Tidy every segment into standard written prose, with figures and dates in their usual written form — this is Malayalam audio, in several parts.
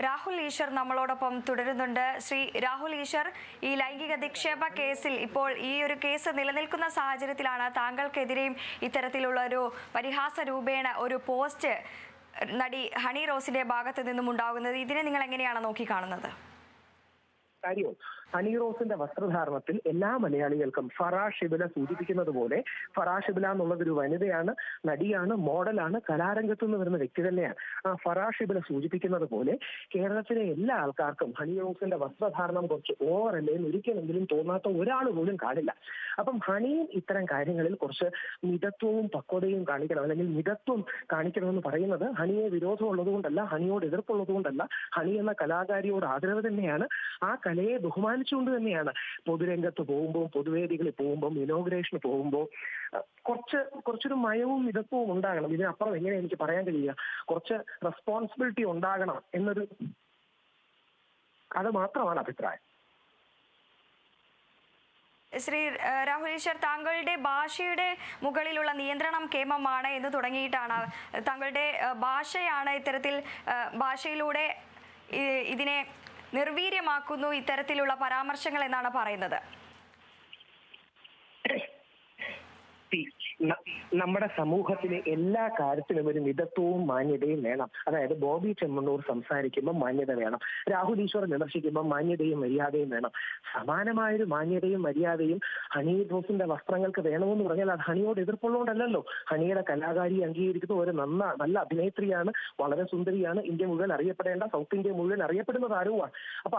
രാഹുൽ ഈശ്വർ നമ്മളോടൊപ്പം തുടരുന്നുണ്ട്. ശ്രീ രാഹുൽ ഈശ്വർ, ഈ ലൈംഗിക അധിക്ഷേപ കേസിൽ ഇപ്പോൾ ഈ ഒരു കേസ് നിലനിൽക്കുന്ന സാഹചര്യത്തിലാണ് താങ്കൾക്കെതിരെയും ഇത്തരത്തിലുള്ള ഒരു പരിഹാസ രൂപേണ ഒരു പോസ്റ്റ് നടി ഹണി റോസിന്റെ ഭാഗത്ത് നിന്നും ഉണ്ടാകുന്നത്. ഇതിനെ നിങ്ങൾ എങ്ങനെയാണ് നോക്കിക്കാണുന്നത്? കാര്യവും ഹണി റോസിന്റെ വസ്ത്രധാരണത്തിൽ എല്ലാ മലയാളികൾക്കും ഫറാ ഷിബില സൂചിപ്പിക്കുന്നത് പോലെ, ഫറാ ഷിബില എന്നുള്ളത് ഒരു വനിതയാണ്, നടിയാണ്, മോഡലാണ്, കലാരംഗത്തു നിന്ന് വരുന്ന വ്യക്തി തന്നെയാണ്. ആ ഫറാ ഷിബില സൂചിപ്പിക്കുന്നത് പോലെ കേരളത്തിലെ എല്ലാ ആൾക്കാർക്കും ഹണി റോസിന്റെ വസ്ത്രധാരണം കുറച്ച് ഓവറല്ലേ എന്ന് ഒരിക്കലെങ്കിലും തോന്നാത്ത ഒരാൾ പോലും കാണില്ല. അപ്പം ഹണിയും ഇത്തരം കാര്യങ്ങളിൽ കുറച്ച് മിതത്വവും പക്വതയും കാണിക്കണം, അല്ലെങ്കിൽ മിതത്വം കാണിക്കണമെന്ന് പറയുന്നത് ഹണിയെ വിരോധമുള്ളത് കൊണ്ടല്ല, ഹണിയോട് എതിർപ്പുള്ളത് കൊണ്ടല്ല, ഹണി എന്ന കലാകാരിയോട് ആദരവ് തന്നെയാണ്. ആ കലയെ ബഹുമാനിച്ചുകൊണ്ട് തന്നെയാണ് പൊതുരംഗത്ത് പോകുമ്പോൾ, പൊതുവേദികളിൽ പോകുമ്പോൾ, ഇനോഗ്രേഷന് പോകുമ്പോൾ കുറച്ചൊരു മയവും മിതത്വവും ഉണ്ടാകണം. ഇതിനപ്പുറം എങ്ങനെ എനിക്ക് പറയാൻ കഴിയുക? കുറച്ച് റെസ്പോൺസിബിലിറ്റി ഉണ്ടാകണം എന്നൊരു, അത് മാത്രമാണ് അഭിപ്രായം. ശ്രീ രാഹുൽ ഈശ്വർ, താങ്കളുടെ ഭാഷയുടെ മുകളിലുള്ള നിയന്ത്രണം കേമമാണ് എന്ന് തുടങ്ങിയിട്ടാണ്, താങ്കളുടെ ഭാഷയാണ് ഇത്തരത്തിൽ ഭാഷയിലൂടെ ഇതിനെ നിർവീര്യമാക്കുന്നു ഇത്തരത്തിലുള്ള പരാമർശങ്ങൾ എന്നാണ് പറയുന്നത്. നമ്മുടെ സമൂഹത്തിലെ എല്ലാ കാര്യത്തിലും ഒരു മിതത്വവും മാന്യതയും വേണം. അതായത് ബോബി ചെമ്മണ്ണൂർ സംസാരിക്കുമ്പോൾ മാന്യത വേണം, രാഹുൽ ഈശ്വർ വിമർശിക്കുമ്പോൾ മാന്യതയും മര്യാദയും വേണം. സമാനമായൊരു മാന്യതയും മര്യാദയും ഹണി റോസിന്റെ വസ്ത്രങ്ങൾക്ക് വേണമെന്ന് പറഞ്ഞാൽ അത് ഹണിയോട് എതിർപ്പുള്ളതുകൊണ്ടല്ലോ. ഹണിയുടെ കലാകാരി അംഗീകരിക്കുന്ന ഒരു നല്ല അഭിനേത്രിയാണ്, വളരെ സുന്ദരിയാണ്, ഇന്ത്യ മുഴുവൻ അറിയപ്പെടേണ്ട, സൗത്ത് ഇന്ത്യ മുഴുവൻ അറിയപ്പെടുന്ന താരവുമാണ്. അപ്പൊ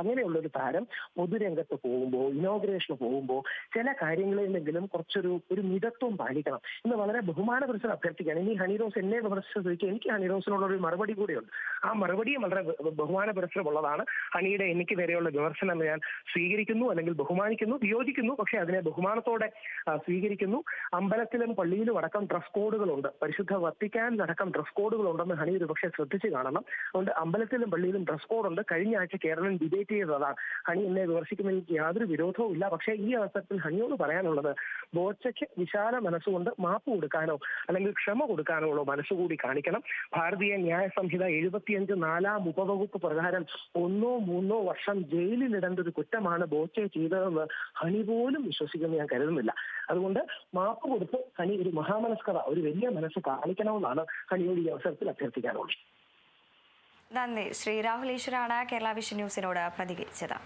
അങ്ങനെയുള്ള ഒരു താരം പൊതുരംഗത്ത് പോകുമ്പോൾ, ഇനോഗ്രേഷന് പോകുമ്പോൾ ചില കാര്യങ്ങളിലെങ്കിലും കുറച്ചൊരു മിതത്വം പാലിക്കണം എന്ന് വളരെ ബഹുമാനപുരസ്സരം അഭ്യർത്ഥിക്കുകയാണ്. ഇനി ഹണി റോസ് എന്നെ വിമർശിച്ചതിലേക്ക് എനിക്ക് ഹണി റോസിനോടൊരു മറുപടി കൂടെയുണ്ട്. ആ മറുപടിയും വളരെ ബഹുമാനപുരസ്സരമുള്ളതാണ്. ഹണിയുടെ എനിക്ക് നേരെയുള്ള വിമർശനം ഞാൻ സ്വീകരിക്കുന്നു, അല്ലെങ്കിൽ ബഹുമാനിക്കുന്നു, വിയോജിക്കുന്നു, പക്ഷെ അതിനെ ബഹുമാനത്തോടെ സ്വീകരിക്കുന്നു. അമ്പലത്തിലും പള്ളിയിലും അടക്കം ഡ്രസ് കോഡുകളുണ്ട്, പരിശുദ്ധ വത്തിക്കാനിലടക്കം ഡ്രസ് കോഡുകളുണ്ടെന്ന് ഹണി ഒരു പക്ഷേ ശ്രദ്ധിച്ച് കാണണം. അതുകൊണ്ട് അമ്പലത്തിലും പള്ളിയിലും ഡ്രസ് കോഡുണ്ട്. കഴിഞ്ഞ ആഴ്ച കേരളം ഡിബേറ്റ് ചെയ്തതാണ്. ഹണി എന്നെ വിമർശിക്കുന്നതിൽ യാതൊരു വിരോധവും ഇല്ല. പക്ഷേ ഈ അവസരത്തിൽ ഹണിയോട് പറയാനുള്ളത്, ബോച്ചയ്ക്ക് വിശാല മനസ്സുകൊണ്ട് മാപ്പ് കൊടുക്കാനോ അല്ലെങ്കിൽ ക്ഷമ കൊടുക്കാനോ ഉള്ള മനസ്സുകൂടി കാണിക്കണം. ഭാരതീയ ന്യായ സംഹിത 75 4 ഉപവകുപ്പ് പ്രകാരം 1 3 വർഷം ജയിലിലിടേണ്ട ഒരു കുറ്റമാണ് ബോച്ചെ ചെയ്തതെന്ന് ഹണി പോലും വിശ്വസിക്കുമെന്ന് ഞാൻ കരുതുന്നില്ല. അതുകൊണ്ട് മാപ്പ് കൊടുത്ത് ഹണി ഒരു മഹാമനസ്കത, ഒരു വലിയ മനസ്സ് കാണിക്കണമെന്നാണ് ഹണിയോട് ഈ അവസരത്തിൽ അഭ്യർത്ഥിക്കാനുള്ളത്. നന്ദി. ശ്രീ രാഹുൽ ഈശ്വറാണ് കേരള വിഷൻ ന്യൂസിനോട് പ്രതികരിച്ചത്.